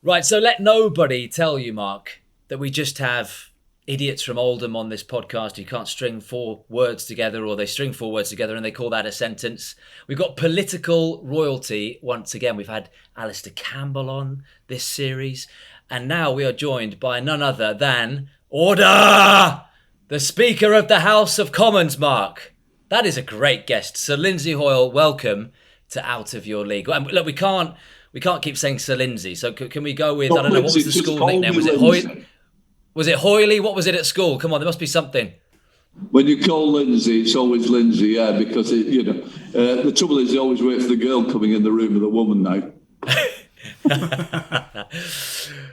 Right, so let nobody tell you, Mark, that we just have idiots from Oldham on this podcast who can't string four words together, or they string four words together and they call that a sentence. We've got political royalty once again. We've had Alistair Campbell on this series, and now we are joined by none other than Order! The Speaker of the House of Commons, Mark. That is a great guest. Sir Lindsay Hoyle, welcome to Out of Your League. And look, we can't keep saying Sir Lindsay, so can we go with, I don't know, what was the school nickname? Was it Hoyle? Was it Hoyley? What was it at school? Come on, there must be something. When you call Lindsay, it's always Lindsay, yeah, because, the trouble is they always wait for the girl coming in the room with the woman now.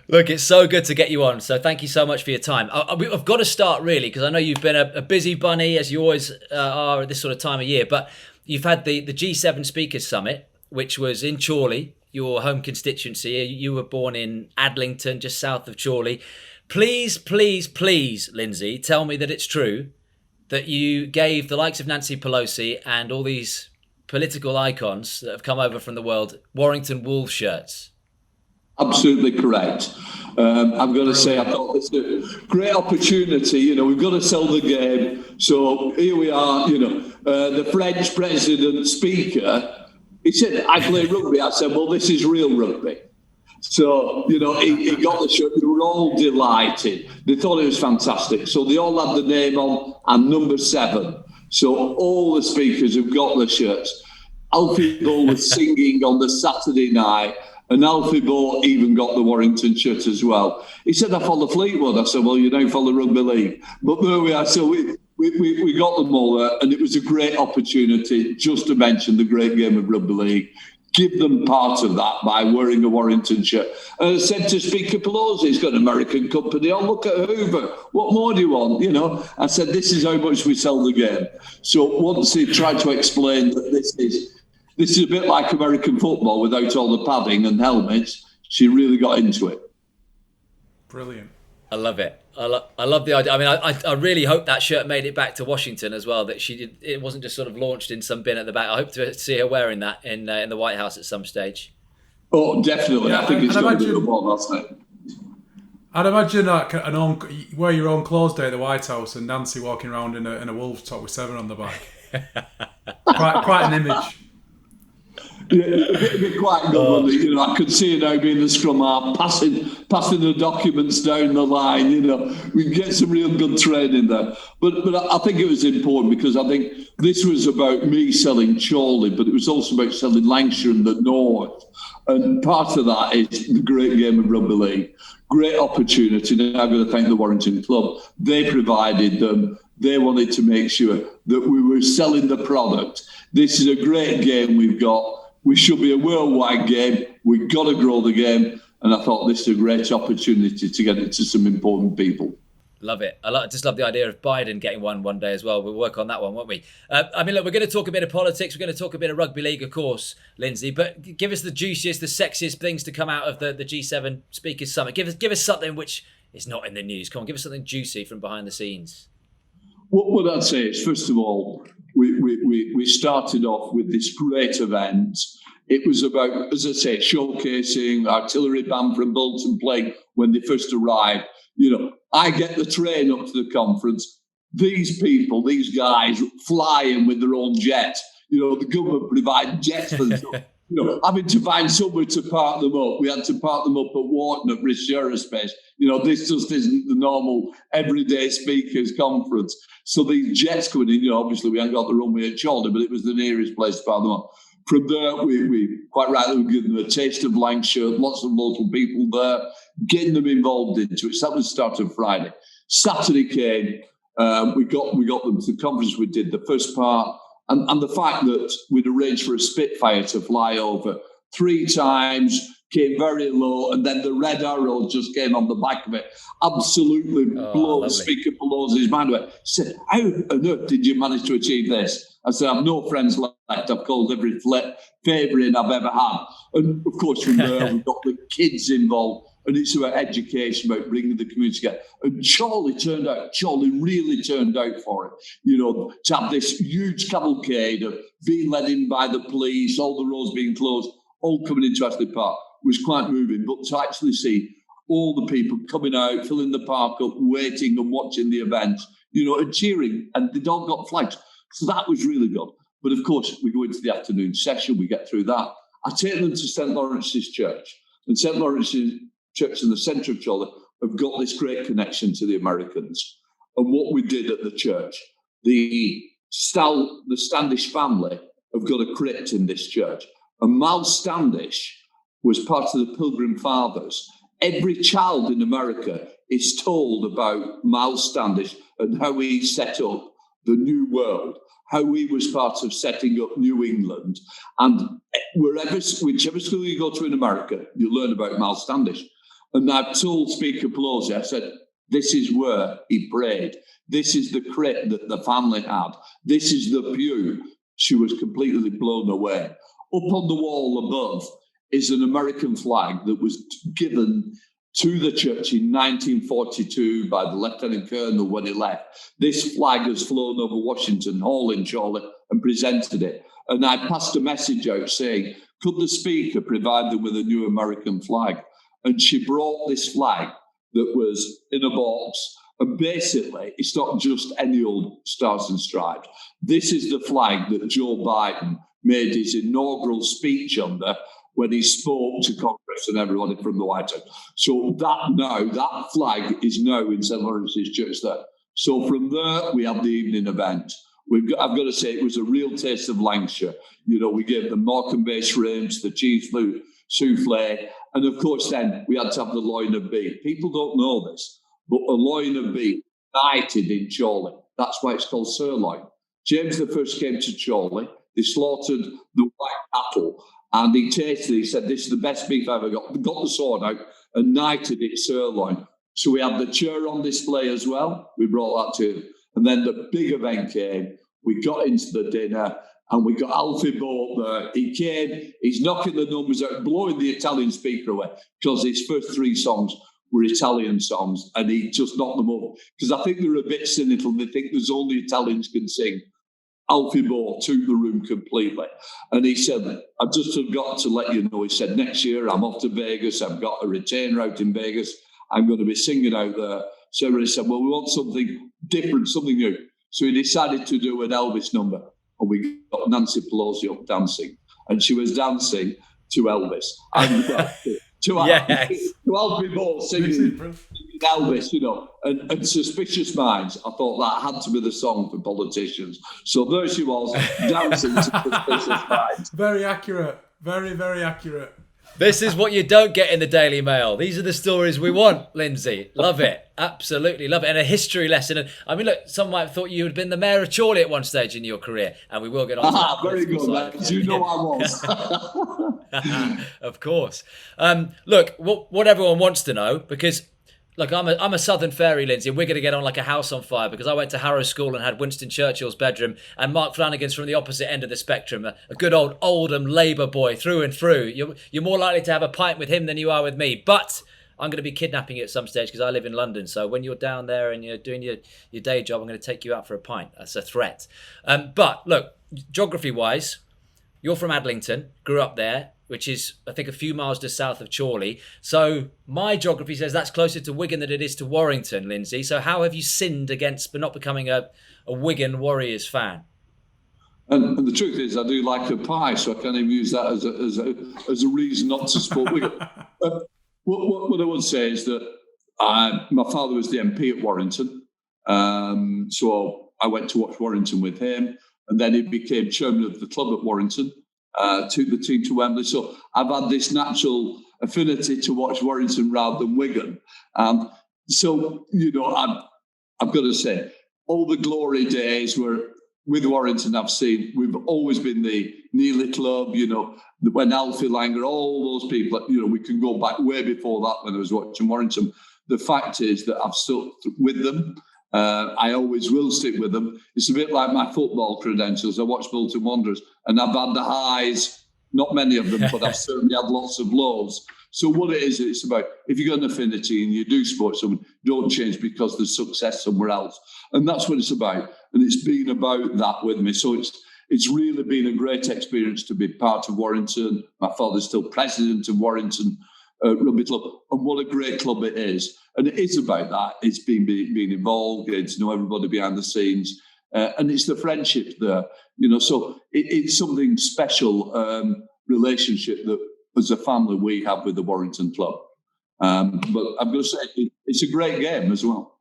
Look, it's so good to get you on, so thank you so much for your time. I've got to start, really, because I know you've been a busy bunny, as you always are at this sort of time of year, but you've had the G7 Speakers Summit, which was in Chorley, your home constituency. You were born in Adlington, just south of Chorley. Please, please, please, Lindsay, tell me that it's true that you gave the likes of Nancy Pelosi and all these political icons that have come over from the world Warrington Wolves shirts. Absolutely correct. I'm going to say I thought it's a great opportunity. We've got to sell the game. So here we are, the French president speaker. He said, I play rugby. I said, well, this is real rugby. So, he got the shirt. They were all delighted. They thought it was fantastic. So they all had the name on and number 7. So all the speakers have got the shirts. Alfie Bull was singing on the Saturday night, and Alfie Bull even got the Warrington shirt as well. He said, I follow Fleetwood. I said, well, you don't follow rugby league. But there we are. So we got them all there, and it was a great opportunity just to mention the great game of rugby league. Give them part of that by wearing a Warrington shirt. And I said to Speaker Pelosi, he's got an American company. Oh, look at Hoover. What more do you want? I said, this is how much we sell the game. So once he tried to explain that this is a bit like American football without all the padding and helmets, she really got into it. Brilliant. I love it. I love the idea. I mean, I really hope that shirt made it back to Washington as well, that it wasn't just sort of launched in some bin at the back. I hope to see her wearing that in the White House at some stage. Oh, definitely. Yeah, I think it's going to be the one, that's it. I'd imagine like wear your own clothes day at the White House and Nancy walking around in a Wolves top with 7 on the back. quite an image. Yeah, it'd be quite good. I could see it now being the scrum half, passing the documents down the line. We get some real good training there. But I think it was important because I think this was about me selling Chorley, but it was also about selling Lancashire and the North. And part of that is the great game of rugby league. Great opportunity. Now I'm going to thank the Warrington Club. They provided them. They wanted to make sure that we were selling the product. This is a great game we've got. We should be a worldwide game. We've got to grow the game. And I thought this is a great opportunity to get it to some important people. Love it. I just love the idea of Biden getting one day as well. We'll work on that one, won't we? Look, we're going to talk a bit of politics. We're going to talk a bit of rugby league, of course, Lindsay. But give us the juiciest, the sexiest things to come out of the G7 Speakers Summit. Give us something which is not in the news. Come on, give us something juicy from behind the scenes. What I'd say is, first of all, we started off with this great event. It was about, as I say, showcasing artillery band from Bolton playing when they first arrived. I get the train up to the conference. These people, these guys, flying with their own jet. The government provide jets for them. Having to find somewhere to park them up. We had to park them up at Warrington at British Aerospace. This just isn't the normal everyday speakers conference. So these jets coming in, obviously we hadn't got the runway at Chorley, but it was the nearest place to park them up. From there, we quite rightly were giving them a taste of Lancashire, lots of local people there, getting them involved into it. So that was the start of Friday. Saturday came, we got them to the conference we did, the first part, and the fact that we'd arranged for a Spitfire to fly over 3 times, came very low, and then the red arrow just came on the back of it. Absolutely blown Speaker Pelosi's mind away. He said, how on earth did you manage to achieve this? I said, I've no friends left. I've called every favouring I've ever had. And of course, from there, we've got the kids involved. And it's about education, about bringing the community together. And Chorley really turned out for it. To have this huge cavalcade of being led in by the police, all the roads being closed, all coming into Ashley Park. was quite moving. But to actually see all the people coming out, filling the park up, waiting and watching the event, and cheering, and they'd all got flags. So that was really good. But of course, we go into the afternoon session, we get through that. I take them to St. Lawrence's Church. And St. Lawrence's Church in the centre of Chorley have got this great connection to the Americans. And what we did at the church, the Standish family have got a crypt in this church. And Miles Standish was part of the Pilgrim Fathers. Every child in America is told about Miles Standish and how he set up the New World, how he was part of setting up New England. And whichever school you go to in America, you learn about Miles Standish. And I've told Speaker Pelosi, I said, this is where he prayed. This is the crypt that the family had. This is the pew. She was completely blown away. Up on the wall above is an American flag that was given to the church in 1942 by the Lieutenant Colonel when he left. This flag has flown over Washington Hall in Chorley and presented it. And I passed a message out saying, could the Speaker provide them with a new American flag? And she brought this flag that was in a box. And basically, it's not just any old Stars and Stripes. This is the flag that Joe Biden made his inaugural speech under when he spoke to Congress and everybody from the White House. So that flag is now in St. Lawrence's Church there. So from there, we have the evening event. I've got to say, it was a real taste of Lancashire. We gave the Morecambe-based ribs, the cheese souffle, and of course then we had to have the loin of beef. People don't know this, but a loin of beef knighted in Chorley. That's why it's called sirloin. James I came to Chorley. They slaughtered the white cattle, and he tasted it. He said, this is the best beef I ever got. They got the sword out and knighted it sirloin. So we had the chair on display as well. We brought that to him. And then the big event came. We got into the dinner, and we got Alfie Boat there. He came, he's knocking the numbers out, blowing the Italian speaker away, because his first 3 songs were Italian songs, and he just knocked them over. Because I think they're a bit cynical. They think there's only Italians can sing. Alfie Boat took the room completely. And he said, I just forgot to let you know, he said, next year I'm off to Vegas. I've got a retainer out in Vegas. I'm going to be singing out there. So everybody said, well, we want something different, something new. So he decided to do an Elvis number. And we got Nancy Pelosi up dancing. And she was dancing to Elvis. And to Alfie Boat singing Elvis, and Suspicious Minds. I thought that had to be the song for politicians. So there she was, dancing to Suspicious Minds. Very accurate. Very, very accurate. This is what you don't get in the Daily Mail. These are the stories we want, Lindsay. Love it. Absolutely love it. And a history lesson. And I mean, look, some might have thought you had been the mayor of Chorley at one stage in your career. And we will get on to that. Very good. You know I was. Of course. Look, what everyone wants to know, because... Look, I'm a Southern fairy, Lindsay, and we're going to get on like a house on fire, because I went to Harrow School and had Winston Churchill's bedroom, and Mark Flanagan's from the opposite end of the spectrum, a good old Oldham Labour boy through and through. You're more likely to have a pint with him than you are with me. But I'm going to be kidnapping you at some stage because I live in London. So when you're down there and you're doing your day job, I'm going to take you out for a pint. That's a threat. But look, geography-wise, you're from Adlington, grew up there, which is, I think, a few miles just south of Chorley. So my geography says that's closer to Wigan than it is to Warrington, Lindsay. So how have you sinned against not becoming a Wigan Warriors fan? And the truth is, I do like a pie, so I can't even use that as a reason not to support Wigan. What I would say is that my father was the MP at Warrington. So I went to watch Warrington with him. And then he became chairman of the club at Warrington. Took the team to Wembley. So I've had this natural affinity to watch Warrington rather than Wigan. So, I've got to say, all the glory days were with Warrington I've seen. We've always been the Neely Club, when Alfie Langer, all those people, we can go back way before that when I was watching Warrington. The fact is that I've stuck with them. I always will stick with them. It's a bit like my football credentials. I watch Bolton Wanderers and I've had the highs, not many of them, but I've certainly had lots of lows. So what it is, it's about, if you've got an affinity and you do support someone, don't change because there's success somewhere else. And that's what it's about. And it's been about that with me. So It's really been a great experience to be part of Warrington. My father's still president of Warrington Rugby Club, and what a great club it is. And it is about that. It's being involved, getting to know everybody behind the scenes, and it's the friendship there. So it's something special relationship that, as a family, we have with the Warrington club. But I'm going to say it's a great game as well.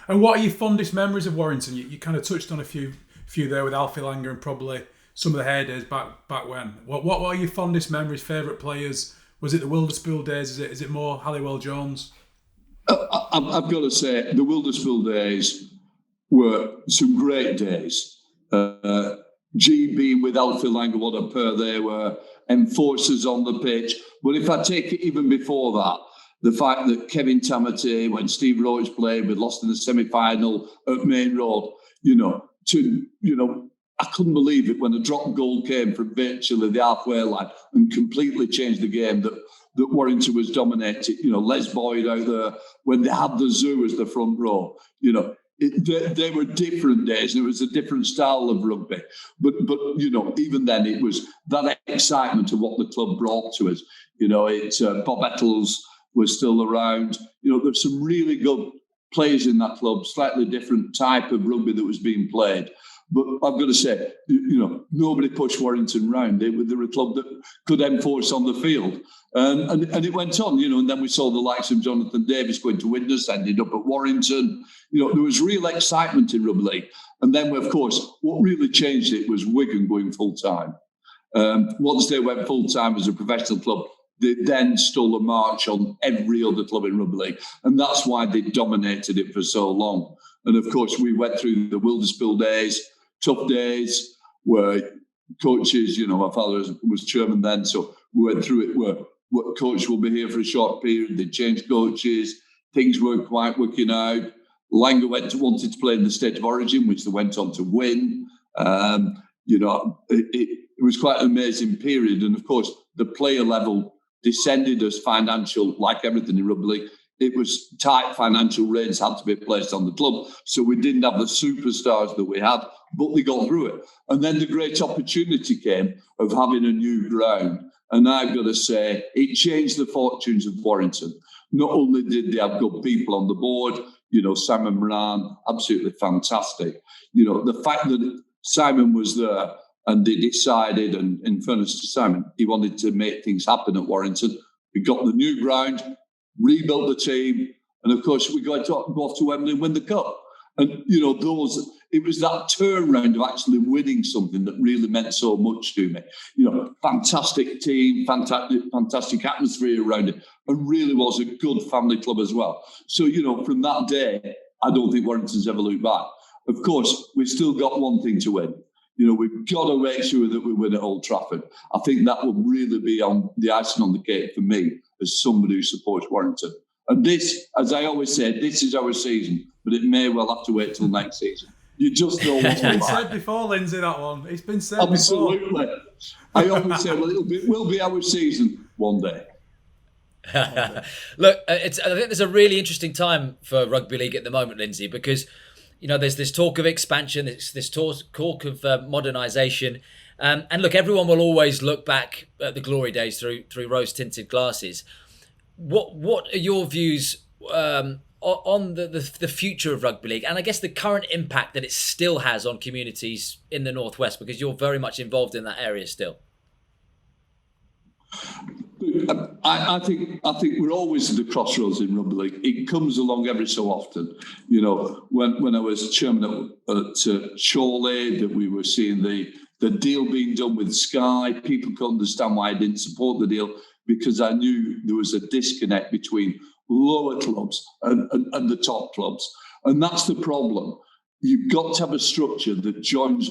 And what are your fondest memories of Warrington? You kind of touched on a few there with Alfie Langer and probably some of the heydays back when. What are your fondest memories? Favourite players? Was it the Wilderspool days? Is it more Halliwell Jones? I've got to say the Wilderspool days were some great days. GB with Alfie Langer, what a pair they were. Enforcers on the pitch. But if I take it even before that, the fact that Kevin Tamati, when Steve Roach played, we lost in the semi-final at Main Road, I couldn't believe it when a drop goal came from virtually the halfway line and completely changed the game that Warrington was dominated. Les Boyd out there, when they had the Zoo as the front row, they were different days and it was a different style of rugby. But even then it was that excitement of what the club brought to us. Bob Ettles was still around. There's some really good players in that club, slightly different type of rugby that was being played. But I've got to say, nobody pushed Warrington round. They were a club that could enforce on the field. And it went on, and then we saw the likes of Jonathan Davis going to Widnes, ended up at Warrington. There was real excitement in rugby league. And then, of course, what really changed it was Wigan going full-time. Once they went full-time as a professional club, they then stole a march on every other club in rugby league. And that's why they dominated it for so long. And, of course, we went through the Wilderspool days, tough days, where coaches, my father was chairman then, so we went through it where coach will be here for a short period, they changed coaches, things weren't quite working out. Langer wanted to play in the State of Origin, which they went on to win. It was quite an amazing period. And, of course, the player level descended as financial, like everything in rugby league. It was tight financial reins had to be placed on the club. So we didn't have the superstars that we had, but they got through it. And then the great opportunity came of having a new ground. And I've got to say, it changed the fortunes of Warrington. Not only did they have good people on the board, Simon Moran, absolutely fantastic. The fact that Simon was there and they decided, and in fairness to Simon, he wanted to make things happen at Warrington. We got the new ground, rebuilt the team, and of course we go off to Wembley and win the cup. And it was that turnaround of actually winning something that really meant so much to me. Fantastic team, fantastic atmosphere around it, and really was a good family club as well. So from that day, I don't think Warrington's ever looked back. Of course, we've still got one thing to win. We've got to make sure that we win at Old Trafford. I think that will really be on the icing on the cake for me as somebody who supports Warrington. And this, as I always say, this is our season, but it may well have to wait till next season. You just know what's It's been said bbefore, Lindsay, that one. It's been said Absolutely. before. I always say, it will be our season one day. Look, I think there's a really interesting time for rugby league at the moment, Lindsay, because there's this talk of expansion, this talk of modernisation, and look, everyone will always look back at the glory days through rose-tinted glasses. What are your views on the future of rugby league, and I guess the current impact that it still has on communities in the Northwest, because you're very much involved in that area still? I think we're always at the crossroads in rugby league. It comes along every so often. When I was chairman at Chorley, that we were seeing the deal being done with Sky, people couldn't understand why I didn't support the deal, because I knew there was a disconnect between lower clubs and the top clubs. And that's the problem. You've got to have a structure that joins,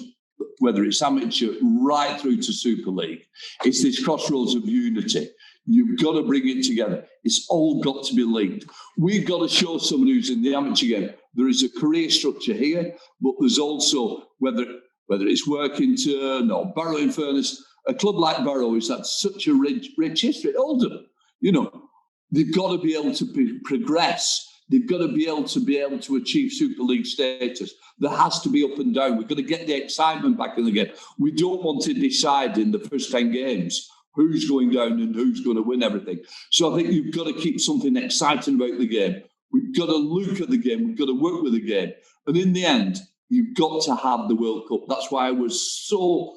whether it's amateur right through to Super League. It's this crossroads of unity. You've got to bring it together. It's all got to be linked. We've got to show someone who's in the amateur game there is a career structure here, but there's also, whether it's Workington or Barrow, in fairness, a club like Barrow has had such a rich history. Oldham, they've got to be able to progress. They've got to be able to achieve Super League status. There has to be up and down. We've got to get the excitement back in the game. We don't want to decide in the first 10 games who's going down and who's going to win everything. So I think you've got to keep something exciting about the game. We've got to look at the game. We've got to work with the game. And in the end, you've got to have the World Cup. That's why I was so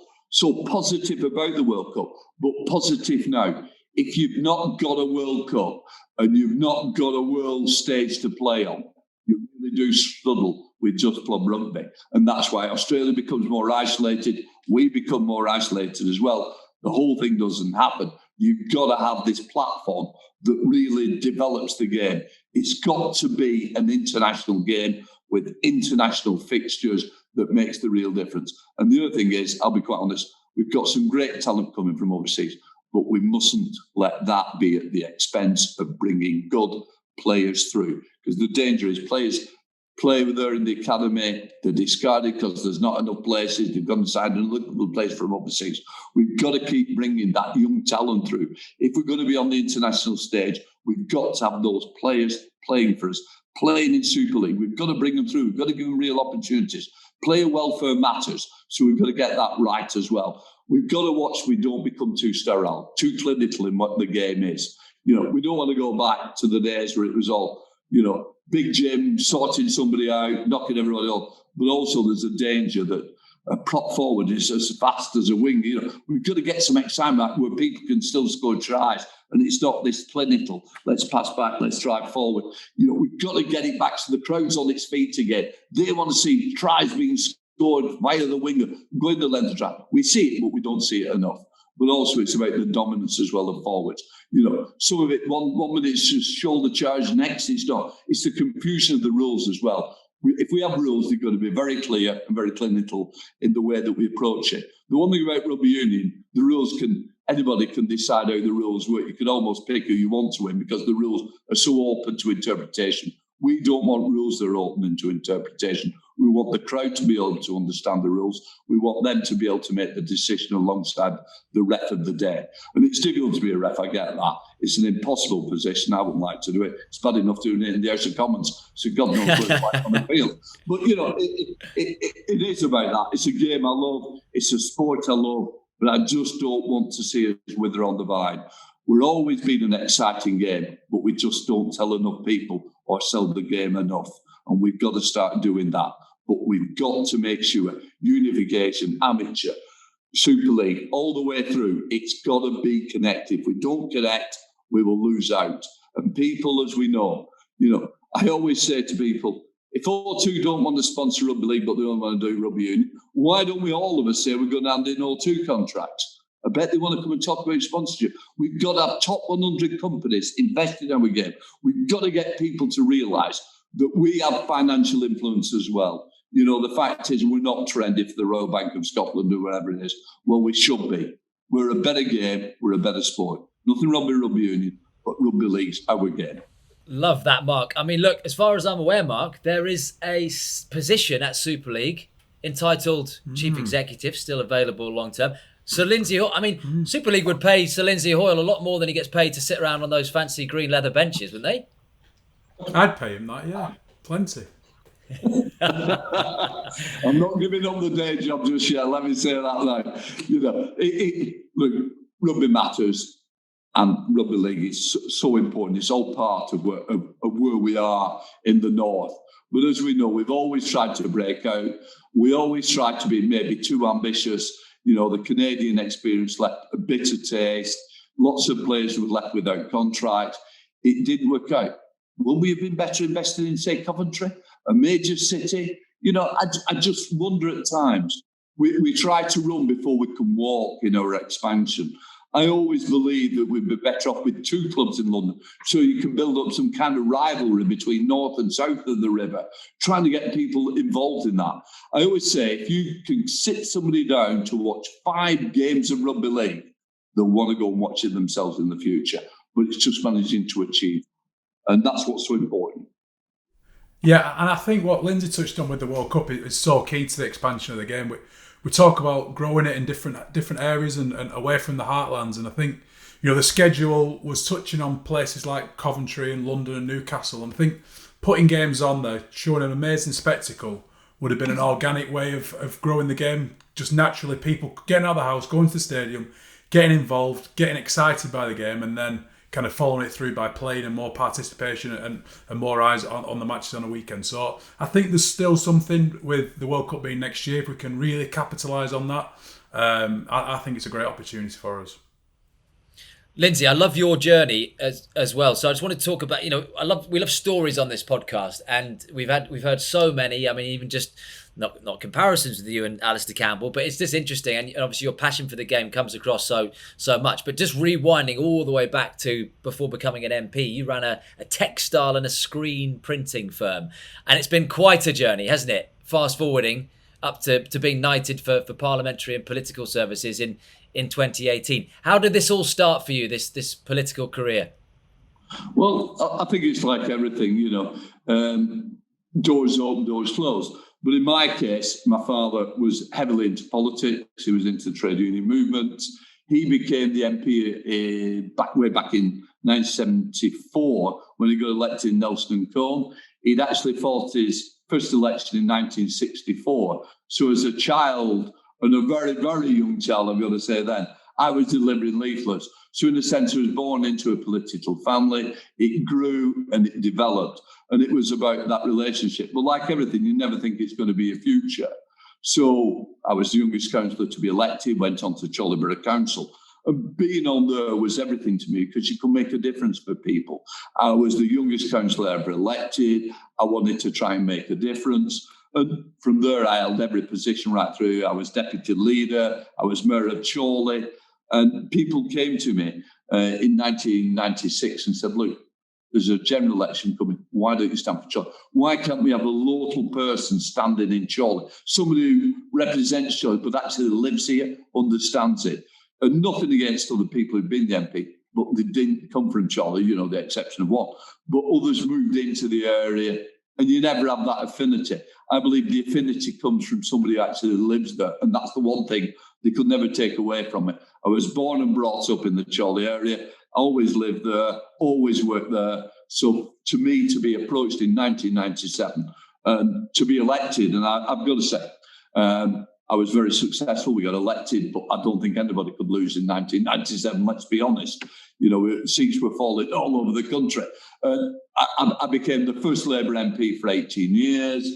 positive about the World Cup. But positive now. If you've not got a World Cup and you've not got a world stage to play on, you really do struggle with just club rugby. And that's why Australia becomes more isolated. We become more isolated as well. The whole thing doesn't happen. You've got to have this platform that really develops the game. It's got to be an international game with international fixtures that makes the real difference. And the other thing is, I'll be quite honest, we've got some great talent coming from overseas, but we mustn't let that be at the expense of bringing good players through. Because the danger is players play with her in the academy, they're discarded because there's not enough places, they've gone inside and look at the place from overseas. We've got to keep bringing that young talent through. If we're going to be on the international stage, we've got to have those players playing for us, playing in Super League. We've got to bring them through. We've got to give them real opportunities. Player welfare matters, so we've got to get that right as well. We've got to watch we don't become too sterile, too clinical in what the game is. You know, we don't want to go back to the days where it was all, you know, big gym, sorting somebody out, knocking everybody off. But also there's a danger that a prop forward is as fast as a wing. You know, we've got to get some excitement where people can still score tries. And it's not this clinical, let's pass back, let's drive forward. You know, we've got to get it back so the crowd's on its feet again. They want to see tries being scored via the winger, going the length of track. We see it, but we don't see it enough. But also it's about the dominance as well of forwards. You know, some of it, one minute it's just shoulder charge, next it's not. It's the confusion of the rules as well. If we have rules, they've got to be very clear and very clinical in the way that we approach it. The one thing about rugby union, the rules anybody can decide how the rules work. You can almost pick who you want to win because the rules are so open to interpretation. We don't want rules that are open to interpretation. We want the crowd to be able to understand the rules. We want them to be able to make the decision alongside the ref of the day. And it's difficult to be a ref, I get that. It's an impossible position. I wouldn't like to do it. It's bad enough doing it in the House of Commons, so God knows what it's like on the field. But, you know, it is about that. It's a game I love. It's a sport I love. But I just don't want to see us wither on the vine. We're always been an exciting game, but we just don't tell enough people or sell the game enough. And we've got to start doing that. But we've got to make sure unification, amateur, Super League, all the way through, it's got to be connected. If we don't connect, we will lose out. And people, as we know, you know, I always say to people, if O2 don't want to sponsor Rugby League, but they don't want to do Rugby Union, why don't we all of us say we're going to hand in O2 contracts? I bet they want to come and talk about sponsorship. We've got to have top 100 companies invested in our game. We've got to get people to realise that we have financial influence as well. You know, the fact is we're not trendy for the Royal Bank of Scotland or wherever it is. Well, we should be. We're a better game. We're a better sport. Nothing wrong with Rugby Union, but Rugby League's our game. Love that, Mark. I mean, look, as far as I'm aware, Mark, there is a position at Super League entitled Chief Executive, still available long term. Sir Lindsay Hoyle, I mean, Super League would pay Sir Lindsay Hoyle a lot more than he gets paid to sit around on those fancy green leather benches, wouldn't they? I'd pay him that, yeah. Plenty. I'm not giving up the day job just yet, let me say that now. You know, look, rugby matters and Rugby League is so important. It's all part of where we are in the north. But as we know, we've always tried to break out. We always tried to be maybe too ambitious. You know, the Canadian experience left a bitter taste. Lots of players were left without contract. It didn't work out. Will we have been better invested in, say, Coventry, a major city? You know, I just wonder at times. We try to run before we can walk in our expansion. I always believe that we'd be better off with two clubs in London, so you can build up some kind of rivalry between north and south of the river, trying to get people involved in that. I always say, if you can sit somebody down to watch 5 games of Rugby League, they'll want to go and watch it themselves in the future. But it's just managing to achieve. And that's what's so important. Yeah, and I think what Lindsay touched on with the World Cup is so key to the expansion of the game. We talk about growing it in different areas and away from the heartlands. And I think, you know, the schedule was touching on places like Coventry and London and Newcastle. And I think putting games on there, showing an amazing spectacle, would have been an organic way of growing the game. Just naturally, people getting out of the house, going to the stadium, getting involved, getting excited by the game, and then kind of following it through by playing and more participation and more eyes on the matches on a weekend. So I think there's still something with the World Cup being next year. If we can really capitalise on that, I think it's a great opportunity for us. Lindsay, I love your journey as well. So I just want to talk about, we love stories on this podcast, and we've heard so many. I mean, even just not comparisons with you and Alistair Campbell, but it's just interesting, and obviously your passion for the game comes across so much. But just rewinding all the way back to before becoming an MP, you ran a textile and a screen printing firm, and it's been quite a journey, hasn't it? Fast forwarding up to being knighted for parliamentary and political services in 2018. How did this all start for you, this political career? Well, I think it's like everything, doors open, doors closed. But in my case, my father was heavily into politics. He was into the trade union movement. He became the MP way back in 1974 when he got elected in Nelson and Colne. He'd actually fought his first election in 1964. So as a child, and a very, very young child, I'm going to say then, I was delivering leaflets. So in a sense, I was born into a political family. It grew and it developed. And it was about that relationship. But like everything, you never think it's going to be a future. So I was the youngest councillor to be elected, went on to Chorley Borough Council. And being on there was everything to me because you could make a difference for people. I was the youngest councillor ever elected. I wanted to try and make a difference. And from there, I held every position right through. I was deputy leader. I was mayor of Chorley. And people came to me in 1996 and said, look, there's a general election coming. Why don't you stand for Chorley? Why can't we have a local person standing in Chorley? Somebody who represents Chorley, but actually lives here, understands it. And nothing against other people who've been the MP, but they didn't come from Chorley, the exception of one. But others moved into the area, and you never have that affinity. I believe the affinity comes from somebody who actually lives there, and that's the one thing they could never take away from it. I was born and brought up in the Chorley area. I always lived there, always worked there. So to me, to be approached in 1997 and to be elected, and I've got to say, I was very successful. We got elected, but I don't think anybody could lose in 1997, let's be honest. Seats were falling all over the country. I became the first Labour MP for 18 years.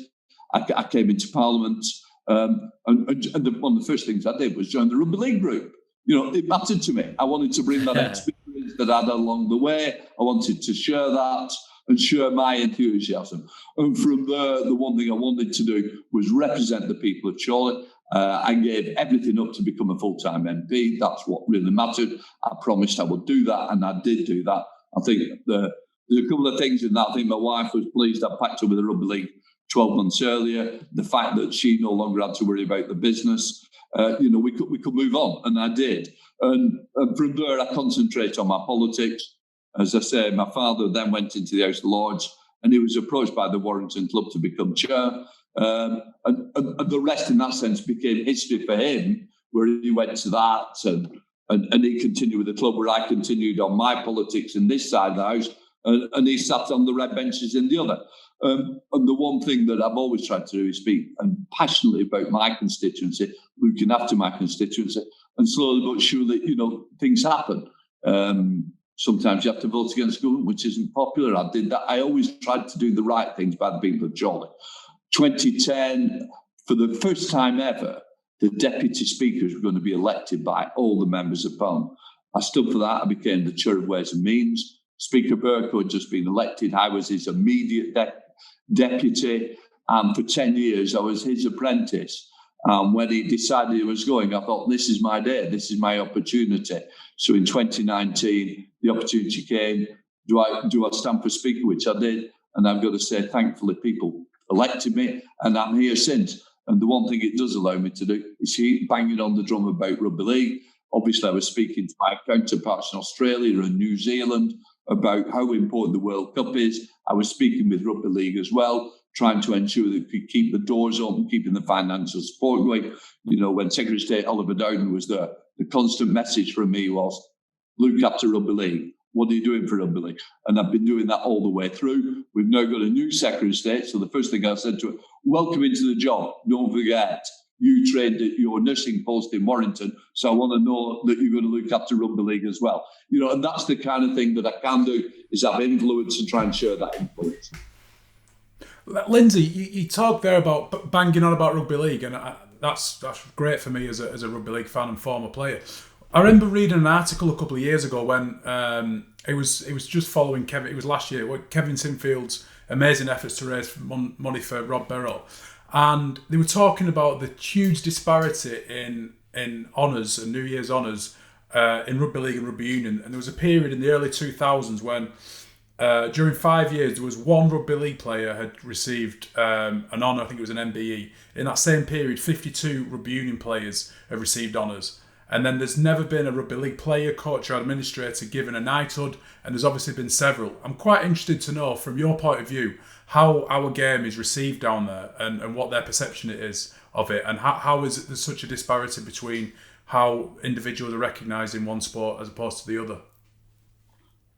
I came into Parliament, and one of the first things I did was join the Rugby League group. It mattered to me. I wanted to bring that experience that I had along the way. I wanted to share that and share my enthusiasm. And from there, the one thing I wanted to do was represent the people of Chorley. I gave everything up to become a full-time MP. That's what really mattered. I promised I would do that, and I did do that. I think there's a couple of things in that. I think my wife was pleased I packed up with the Rugby League 12 months earlier. The fact that she no longer had to worry about the business. We could move on, and I did. And from there, I concentrate on my politics. As I say, my father then went into the House of Lords, and he was approached by the Warrington Club to become chair. And the rest, in that sense, became history for him, where he went to that, and he continued with the club, where I continued on my politics in this side of the house, and he sat on the red benches in the other. And the one thing that I've always tried to do is speak and passionately about my constituency, looking after my constituency, and slowly but surely, things happen. Sometimes you have to vote against government, which isn't popular. I did that. I always tried to do the right things by the people of Chorley. 2010, for the first time ever, the deputy speakers were going to be elected by all the members of Parliament. I stood for that. I became the chair of Ways and Means. Speaker Burko had just been elected. I was his immediate deputy. And for 10 years, I was his apprentice. When he decided he was going, I thought, this is my day. This is my opportunity. So in 2019, the opportunity came. Do I stand for speaker? Which I did. And I've got to say, thankfully, people elected me, and I'm here since. And the one thing it does allow me to do is keep banging on the drum about rugby league. Obviously, I was speaking to my counterparts in Australia and New Zealand about how important the World Cup is. I was speaking with rugby league as well, trying to ensure that we could keep the doors open, keeping the financial support going. When Secretary of State Oliver Dowden was there, the constant message from me was, look after rugby league, what are you doing for rugby league? And I've been doing that all the way through. We've now got a new Secretary of State. So the first thing I said to her, welcome into the job. Don't forget, you trained at your nursing post in Warrington. So I want to know that you're going to look after rugby league as well. And that's the kind of thing that I can do, is have influence and try and share that influence. Lindsay, you talked there about banging on about rugby league, and that's great for me as a rugby league fan and former player. I remember reading an article a couple of years ago when it was just following Kevin. It was last year, Kevin Sinfield's amazing efforts to raise money for Rob Berrell, and they were talking about the huge disparity in honours and New Year's honours in rugby league and rugby union. And there was a period in the early 2000s when during 5 years there was one rugby league player had received an honour. I think it was an MBE. In that same period, 52 rugby union players have received honours. And then there's never been a rugby league player, coach or administrator given a knighthood, and there's obviously been several. I'm quite interested to know, from your point of view, how our game is received down there and what their perception is of it, and how is it there's such a disparity between how individuals are recognised in one sport as opposed to the other.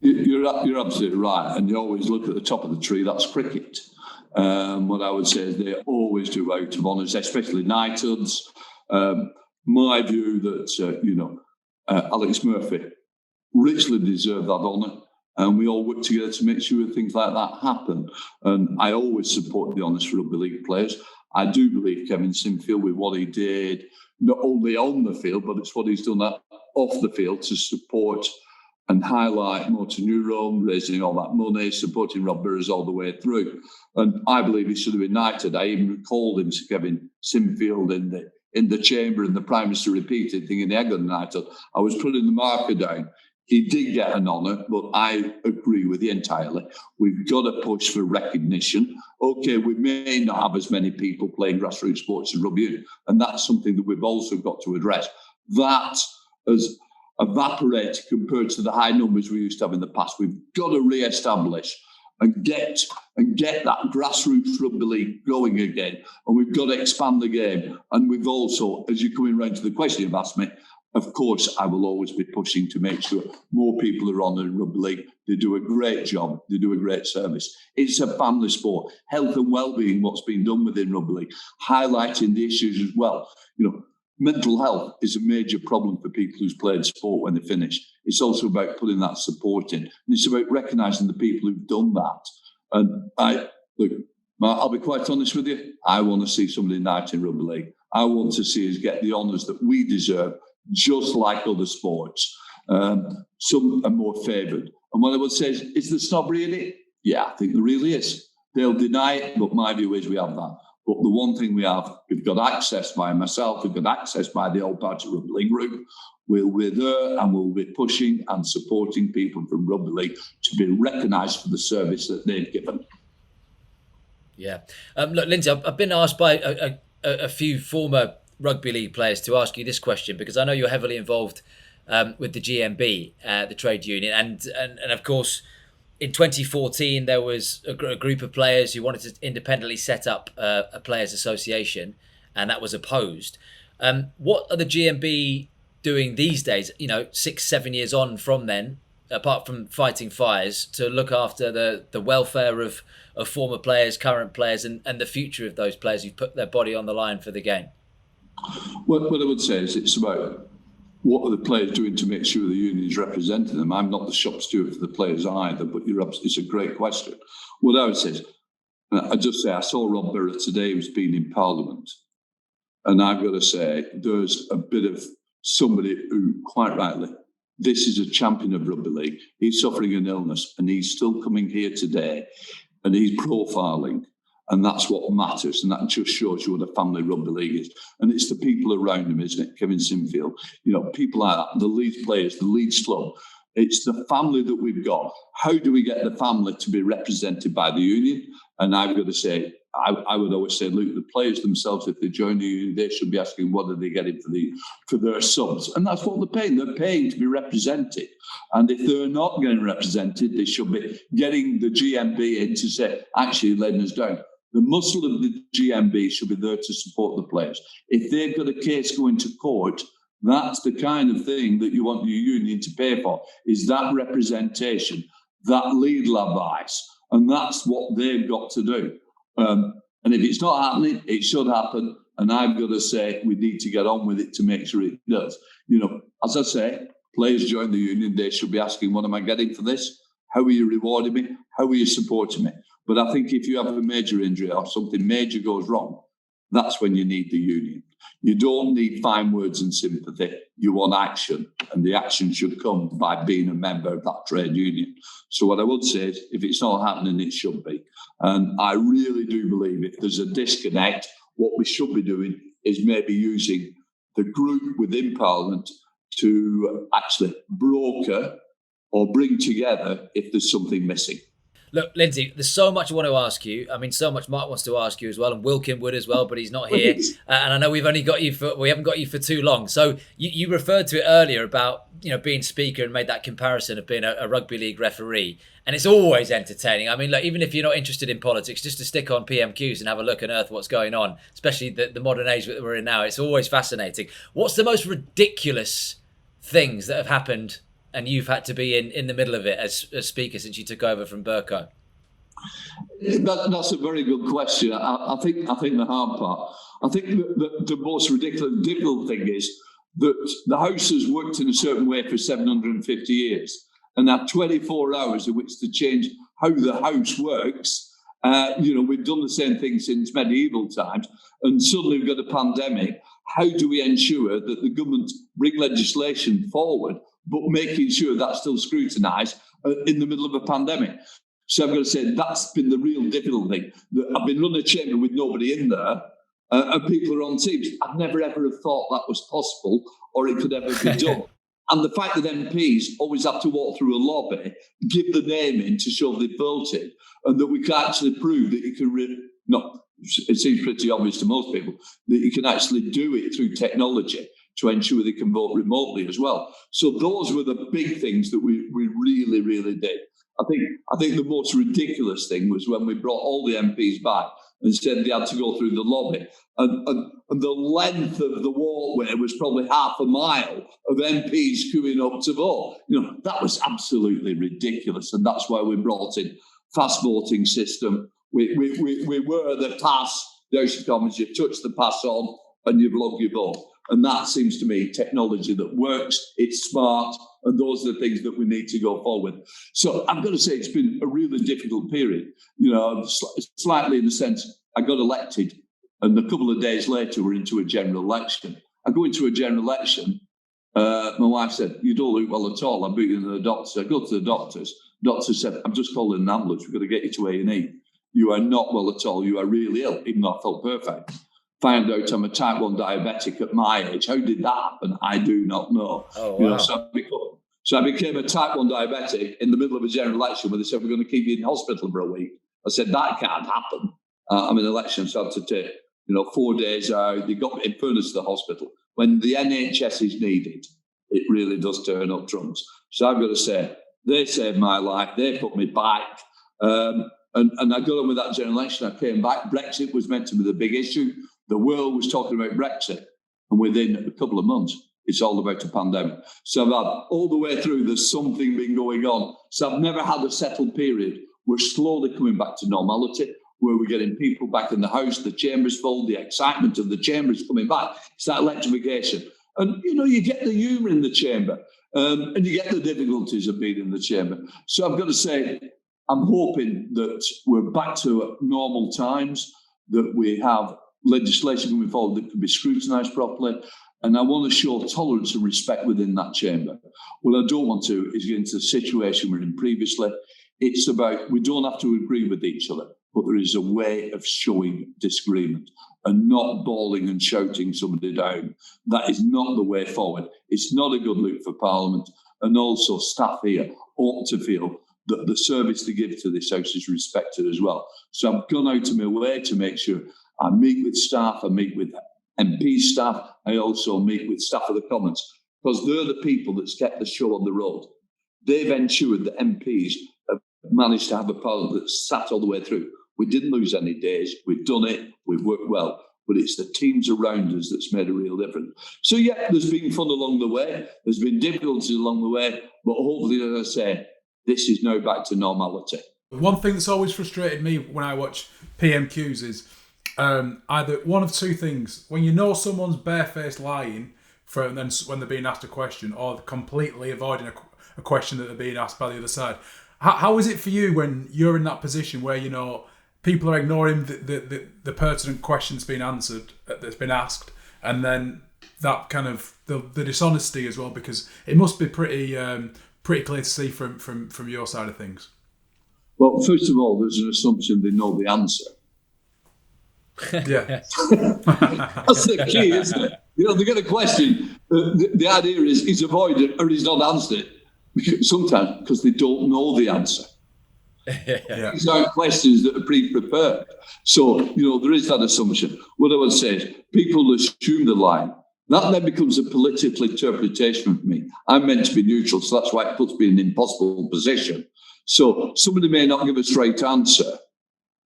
You're absolutely right, and you always look at the top of the tree. That's cricket. What I would say is they always do out of honours, especially knighthoods. My view that Alex Murphy richly deserved that honour, and we all work together to make sure things like that happen. And I always support the honours for rugby league players. I do believe Kevin Sinfield, with what he did, not only on the field, but it's what he's done off the field to support and highlight motor neuron, raising all that money, supporting Rob Burrows all the way through. And I believe he should have been knighted. I even recalled him to Kevin Sinfield in the chamber, and the Prime Minister repeated, thinking he got a knighthood. I was putting the marker down. He did get an honour, but I agree with you entirely. We've got to push for recognition. Okay, we may not have as many people playing grassroots sports in rugby union, and that's something that we've also got to address. That has evaporated compared to the high numbers we used to have in the past. We've got to re-establish and get that grassroots rugby league going again. And we've got to expand the game. And we've also, as you're coming round to the question you've asked me, of course, I will always be pushing to make sure more people are on in rugby league. They do a great job. They do a great service. It's a family sport. Health and well-being, what's been done within rugby league, highlighting the issues as well. Mental health is a major problem for people who's played sport when they finish. It's also about putting that support in. And it's about recognising the people who've done that. And I'll be quite honest with you. I want to see somebody knight in rugby league. I want to see us get the honours that we deserve, just like other sports. Some are more favoured. And what I would say is there snobbery in it? Yeah, I think there really is. They'll deny it, but my view is we have that. But the one thing we've got access by myself, we've got access by the All Party Rugby League group. We're there and we'll be pushing and supporting people from rugby league to be recognised for the service that they've given. Yeah. Look, Lindsay, I've been asked by a few former rugby league players to ask you this question, because I know you're heavily involved with the GMB, the trade union. And of course, in 2014, there was a group of players who wanted to independently set up a players' association, and that was opposed. What are the GMB doing these days, 6-7 years on from then, apart from fighting fires, to look after the welfare of former players, current players, and the future of those players who put their body on the line for the game? What I would say is it's about what are the players doing to make sure the union is representing them. I'm not the shop steward for the players either, but it's a great question. What I would say is, I saw Rob Burrow today, who's been in Parliament, and I've got to say, there's a bit of somebody who, quite rightly, this is a champion of rugby league. He's suffering an illness, and he's still coming here today, and he's profiling. And that's what matters. And that just shows you what a family rugby league is. And it's the people around him, isn't it? Kevin Sinfield, people like that, the Leeds players, the Leeds club. It's the family that we've got. How do we get the family to be represented by the union? And I've got to say, I would always say, look, the players themselves, if they join the union, they should be asking what are they getting for their subs. And that's what they're paying. They're paying to be represented. And if they're not getting represented, they should be getting the GMB in to say, actually, letting us down. The muscle of the GMB should be there to support the players. If they've got a case going to court, That's the kind of thing that you want your union to pay for, is that representation, that legal advice. And that's what they've got to do. And if it's not happening, it should happen. And I've got to say, we need to get on with it to make sure it does. As I say, players join the union, they should be asking, what am I getting for this? How are you rewarding me? How are you supporting me? But I think if you have a major injury or something major goes wrong, that's when you need the union. You don't need fine words and sympathy. You want action, and the action should come by being a member of that trade union. So what I would say is, if it's not happening, it should be. And I really do believe if there's a disconnect, what we should be doing is maybe using the group within Parliament to actually broker or bring together if there's something missing. Look, Lindsay, there's so much I want to ask you. I mean, so much Mark wants to ask you as well, and Wilkin would as well, but he's not here. And I know we haven't got you for too long. So you referred to it earlier about being speaker and made that comparison of being a rugby league referee, and it's always entertaining. I mean, look, even if you're not interested in politics, just to stick on PMQs and have a look and earth what's going on, especially the modern age that we're in now, it's always fascinating. What's the most ridiculous things that have happened and you've had to be in the middle of it as speaker since you took over from Burko? That's a very good question. I think the hard part, I think the most ridiculous, difficult thing is that the House has worked in a certain way for 750 years and had 24 hours in which to change how the House works. We've done the same thing since medieval times, and suddenly we've got a pandemic. How do we ensure that the government bring legislation forward, but making sure that's still scrutinised in the middle of a pandemic? So I've got to say that's been the real difficult thing. I've been running a chamber with nobody in there, and people are on Teams. I'd never ever have thought that was possible or it could ever be done. And the fact that MPs always have to walk through a lobby, give the name in to show they've voted, and that we can actually prove that you can it seems pretty obvious to most people that you can actually do it through technology to ensure they can vote remotely as well. So those were the big things that we really, really did. I think the most ridiculous thing was when we brought all the MPs back and said they had to go through the lobby. And the length of the walkway was probably half a mile of MPs queuing up to vote. That was absolutely ridiculous. And that's why we brought in fast voting system. We were the pass, the House of Commons, you touch the pass on and you've logged your vote. And that seems to me technology that works, it's smart, and those are the things that we need to go forward. So I've got to say it's been a really difficult period, slightly in the sense I got elected and a couple of days later we're into a general election. I go into a general election, my wife said, you don't look well at all, I'm booking the doctors. I go to the doctors. Doctor said, I'm just calling an ambulance, we've got to get you to A&E. You are not well at all, you are really ill, even though I felt perfect. Found out I'm a type 1 diabetic at my age. How did that happen? I do not know. Oh, wow. So I became a type 1 diabetic in the middle of a general election where they said, we're going to keep you in hospital for a week. I said, that can't happen. I'm in election, so I had to take 4 days out. They got me in furnace to the hospital. When the NHS is needed, it really does turn up trumps. So I've got to say, they saved my life. They put me back. And I got on with that general election. I came back. Brexit was meant to be the big issue. The world was talking about Brexit. And within a couple of months, it's all about a pandemic. So I've had all the way through, there's something been going on. So I've never had a settled period. We're slowly coming back to normality, where we're getting people back in the House, the chamber's full, the excitement of the chamber is coming back. It's that electrification. And, you get the humour in the chamber and you get the difficulties of being in the chamber. So I've got to say, I'm hoping that we're back to normal times, that we have legislation moving forward that can be scrutinised properly. And I want to show tolerance and respect within that chamber. What I don't want to is get into the situation we're in previously. It's about, we don't have to agree with each other, but there is a way of showing disagreement and not bawling and shouting somebody down. That is not the way forward. It's not a good look for Parliament. And also staff here ought to feel that the service they give to this House is respected as well. So I've gone out of my way to make sure I meet with staff, I meet with MP staff, I also meet with staff of the Commons, because they're the people that's kept the show on the road. They've ensured that MPs have managed to have a Parliament that's sat all the way through. We didn't lose any days, we've done it, we've worked well. but it's the teams around us that's made a real difference. So, yeah, there's been fun along the way. There's been difficulties along the way. But hopefully, as I say, this is now back to normality. One thing that's always frustrated me when I watch PMQs is either one of two things. When you know someone's barefaced lying and then when they're being asked a question, or completely avoiding a question that they're being asked by the other side. How is it for you when you're in that position where, you know, people are ignoring the pertinent questions being answered, that's been asked, and then that kind of the dishonesty as well, because it must be pretty clear to see from your side of things. Well, first of all, there's an assumption they know the answer. Yeah. That's the key, isn't it? You know, they get a question, the idea is he's avoided or he's not answered it. Sometimes because they don't know the answer. Yeah. These aren't questions that are pre-prepared. So, you know, there is that assumption. What I would say is people assume the line. That then becomes a political interpretation of me. I'm meant to be neutral, so that's why it puts me in an impossible position. So somebody may not give a straight answer.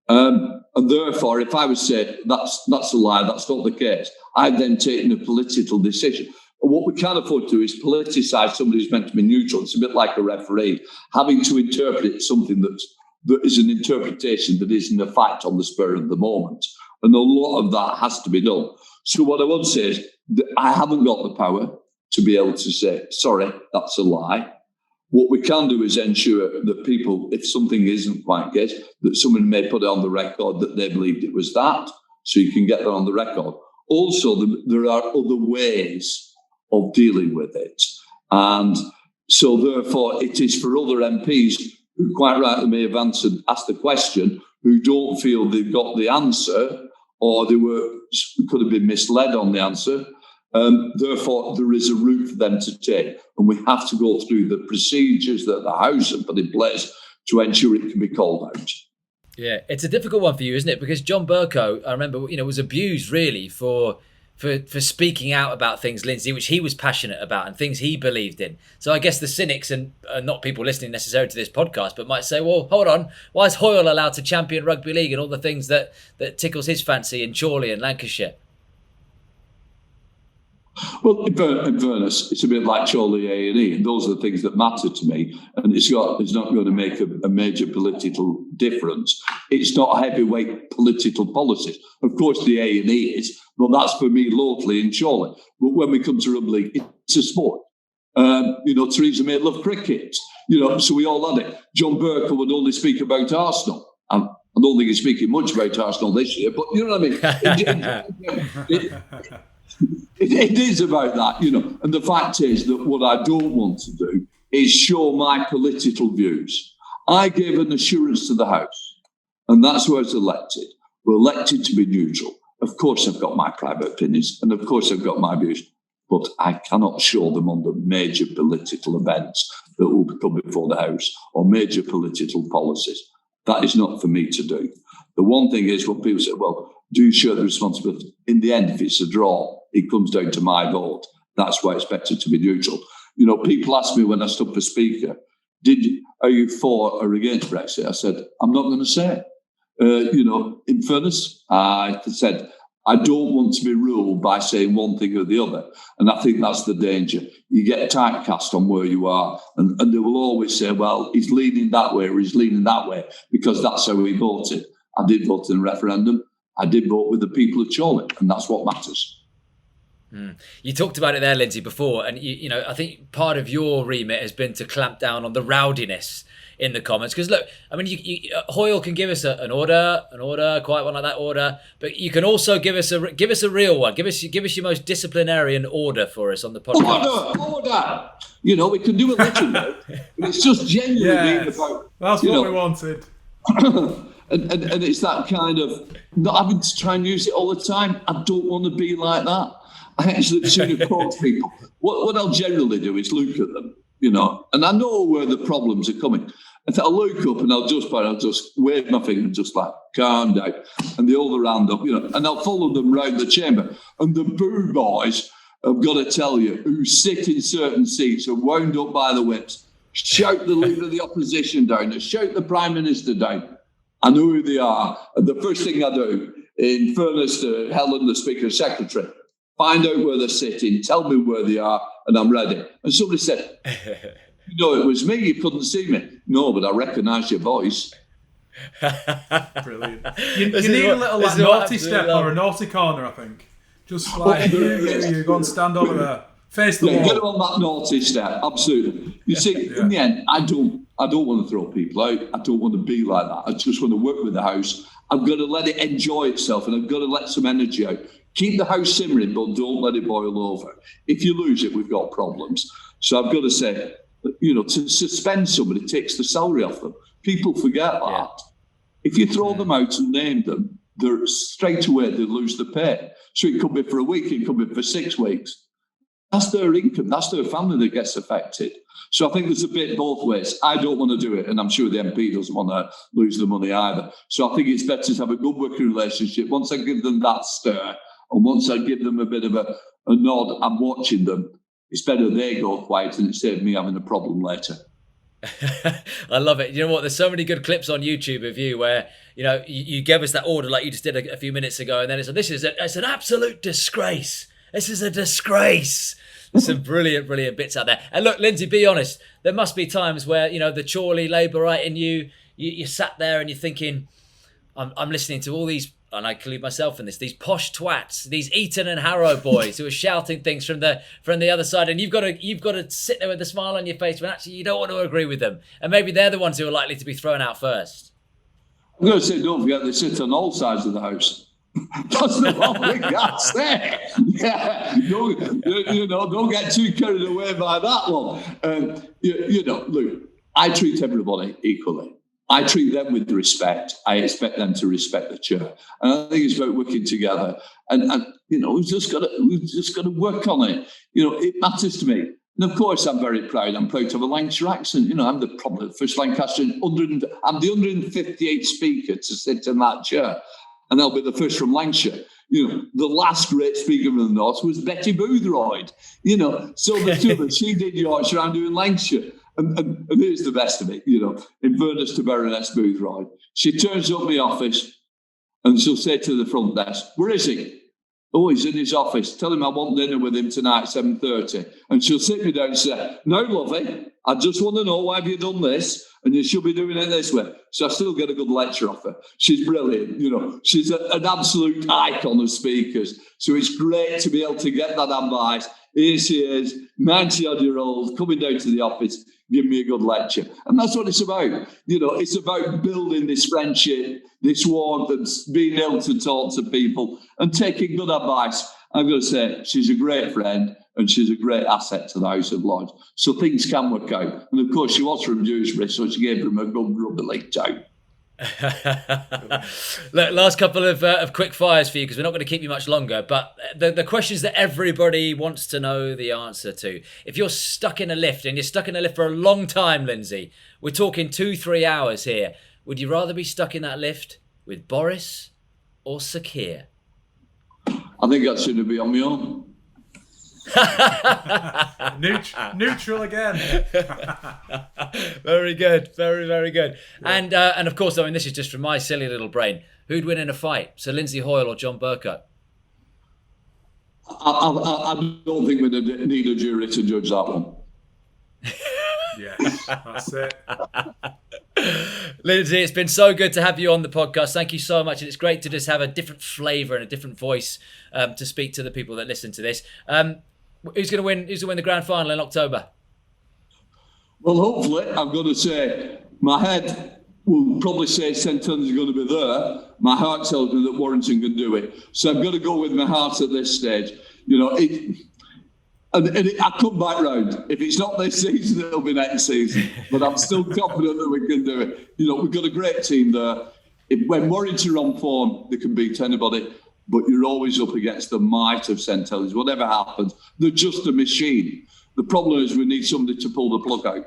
And therefore, if I would say that's a lie, that's not the case, I've then taken a political decision. And what we can't afford to do is politicise somebody who's meant to be neutral. It's a bit like a referee having to interpret something that is an interpretation that isn't a fact on the spur of the moment. And a lot of that has to be done. So what I would say is that I haven't got the power to be able to say, sorry, that's a lie. What we can do is ensure that people, if something isn't quite the case, that someone may put it on the record that they believed it was that, so you can get that on the record. Also, there are other ways of dealing with it. And so, therefore, it is for other MPs who quite rightly may have asked the question, who don't feel they've got the answer, or they could have been misled on the answer. Therefore, there is a route for them to take, and we have to go through the procedures that the House have put in place to ensure it can be called out. Yeah, it's a difficult one for you, isn't it? Because John Bercow, I remember, was abused really for speaking out about things, Lindsay, which he was passionate about and things he believed in. So I guess the cynics, and not people listening necessarily to this podcast, but might say, well, hold on, why is Hoyle allowed to champion rugby league and all the things that tickles his fancy in Chorley and Lancashire? Well, in fairness, it's a bit like Chorley A&E, and those are the things that matter to me. And it's not going to make a major political difference. It's not heavyweight political policies. Of course, the A&E is, but that's for me locally in Chorley. But when we come to rugby league, it's a sport. Theresa May loved cricket. So we all had it. John Bercow would only speak about Arsenal. I don't think he's speaking much about Arsenal this year, but you know what I mean. It is about that, and the fact is that what I don't want to do is show my political views. I gave an assurance to the House, and that's who I was elected. We're elected to be neutral. Of course, I've got my private opinions, and of course, I've got my views, but I cannot show them on the major political events that will come before the House or major political policies. That is not for me to do. The one thing is when people say, well, do you share the responsibility? In the end, if it's a draw, it comes down to my vote. That's why it's better to be neutral. People ask me when I stood for Speaker, are you for or against Brexit? I said, I'm not going to say. In fairness, I said, I don't want to be ruled by saying one thing or the other. And I think that's the danger. You get typecast on where you are. And they will always say, well, he's leaning that way or he's leaning that way because that's how he voted. I did vote in a referendum. I did vote with the people of Chorley, and that's what matters. You talked about it there, Lindsay, before, and I think part of your remit has been to clamp down on the rowdiness in the comments. Because look, I mean, Hoyle can give us an order, quite one like that order, but you can also give us a real one. Give us your most disciplinarian order for us on the podcast. Order. We can do a little bit, but it's just genuinely about. That's what we wanted. And it's that kind of not having to try and use it all the time. I don't want to be like that. I actually sooner quote people. What I'll generally do is look at them, and I know where the problems are coming. And I'll look up and I'll just wave my finger and just like, calm down. And they all around up, and I'll follow them round the chamber. And the boo boys, I've got to tell you, who sit in certain seats are wound up by the whips, shout the leader of the opposition down, shout the Prime Minister down. I know who they are. And the first thing I do in fairness to Helen, the Speaker and Secretary, find out where they're sitting, tell me where they are, and I'm ready. And somebody said, it was me, you couldn't see me. No, but I recognise your voice. Brilliant. You need a little naughty step or a naughty corner, I think. Just like you go and stand over there. Face the wall. Get on that naughty step, absolutely. You see, in the end, I don't want to throw people out. I don't want to be like that. I just want to work with the house. I've got to let it enjoy itself, and I've got to let some energy out. Keep the house simmering, but don't let it boil over. If you lose it, we've got problems. So I've got to say, to suspend somebody takes the salary off them. People forget that. Yeah. If you throw them out and name them, they're straight away they lose the pay. So it could be for a week, it could be for 6 weeks. That's their income, that's their family that gets affected. So I think there's a bit both ways. I don't want to do it, and I'm sure the MP doesn't want to lose the money either. So I think it's better to have a good working relationship. Once I give them that stir, and once I give them a bit of a nod, I'm watching them, it's better they go quiet and it saves me having a problem later. I love it. You know what? There's so many good clips on YouTube of you where, you gave us that order like you just did a few minutes ago, and then it's an absolute disgrace. This is a disgrace. There's some brilliant bits out there. And look, Lindsay, be honest. There must be times where, the Chorley Labourite in you sat there and you're thinking, I'm listening to all these, and I include myself in this, these posh twats, these Eton and Harrow boys who are shouting things from the other side, and you've got to sit there with a smile on your face when actually you don't want to agree with them, and maybe they're the ones who are likely to be thrown out first. I'm going to say, don't forget they sit on all sides of the house. That's the one thing I say. Yeah, don't get too carried away by that one. Look, I treat everybody equally. I treat them with respect. I expect them to respect the chair, and I think it's about working together. And we've just got to work on it. It matters to me. And of course, I'm very proud. I'm proud to have a Lancashire accent. I'm probably the first Lancastrian. I'm the 158th speaker to sit in that chair, and I'll be the first from Lancashire. The last great speaker from the North was Betty Boothroyd. So the two of us, she did Yorkshire, I'm doing Lancashire. And here's the best of it, in fairness to Baroness Boothroyd. She turns up my office and she'll say to the front desk, "Where is he?" "Oh, he's in his office. Tell him I want dinner with him tonight, 7:30. And she'll sit me down and say, "No, lovey, I just want to know why have you done this? And you should be doing it this way." So I still get a good lecture off her. She's brilliant, She's an absolute icon of speakers. So it's great to be able to get that advice. Here she is, 90-odd-year-old, coming down to the office, giving me a good lecture. And that's what it's about. It's about building this friendship, this warmth, and being able to talk to people and taking good advice. I'm going to say she's a great friend and she's a great asset to the House of Lords. So things can work out. And of course, she was from Dewsbury, so she gave them a good rugby league too. Look, last couple of quick fires for you, because we're not going to keep you much longer, but the questions that everybody wants to know the answer to. If you're stuck in a lift, and you're stuck in a lift for a long time, Lindsay, we're talking 2-3 hours here, would you rather be stuck in that lift with Boris or Sir Keir? I think I should be on my own. Neutral again. Very good, very good. Yeah. And of course, this is just from my silly little brain. Who'd win in a fight, Sir Lindsay Hoyle or John Burko? I don't think we need a jury to judge that one. Yes, that's it. Lindsay, it's been so good to have you on the podcast. Thank you so much, and it's great to just have a different flavour and a different voice to speak to the people that listen to this. Who's going to win? Who's going to win the grand final in October? Well, hopefully, I'm going to say my head will probably say St Helens is going to be there. My heart tells me that Warrington can do it, so I'm going to go with my heart at this stage. I come back round. If it's not this season, it'll be next season. But I'm still confident that we can do it. We've got a great team there. When Warrington are on form, they can beat anybody. But you're always up against the might of St Helens. Whatever happens, they're just a machine. The problem is we need somebody to pull the plug out.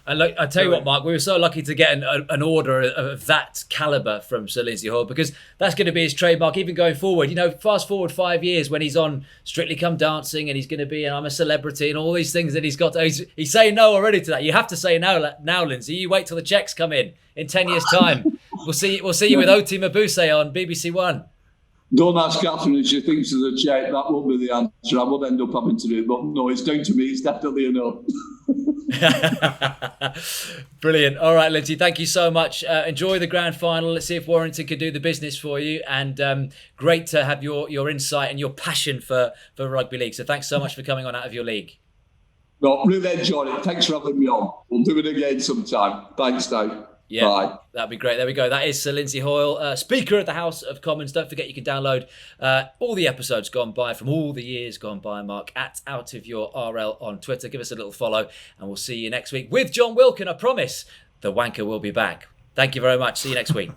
And look, I tell you what, Mark, we were so lucky to get an order of that calibre from Sir Lindsay Hoyle, because that's going to be his trademark even going forward. Fast forward 5 years when he's on Strictly Come Dancing and he's going to be I'm a Celebrity and all these things that he's got. He's saying no already to that. You have to say no now, Lindsay. You wait till the checks come in 10 years' time. We'll see you with Oti Mabuse on BBC One. Don't ask Catherine if she thinks it's a check. That won't be the answer. I won't end up having to do it. But no, it's down to me. It's definitely a no. Brilliant. All right, Lindsay, thank you so much. Enjoy the grand final. Let's see if Warrington can do the business for you. And great to have your insight and your passion for rugby league. So thanks so much for coming on Out of Your League. No, really enjoyed it. Thanks for having me on. We'll do it again sometime. Thanks, Dave. Yeah, bye. That'd be great. There we go. That is Sir Lindsay Hoyle, Speaker of the House of Commons. Don't forget you can download all the episodes gone by from all the years gone by, Mark, at Out of Your RL on Twitter. Give us a little follow and we'll see you next week with John Wilkin. I promise the wanker will be back. Thank you very much. See you next week.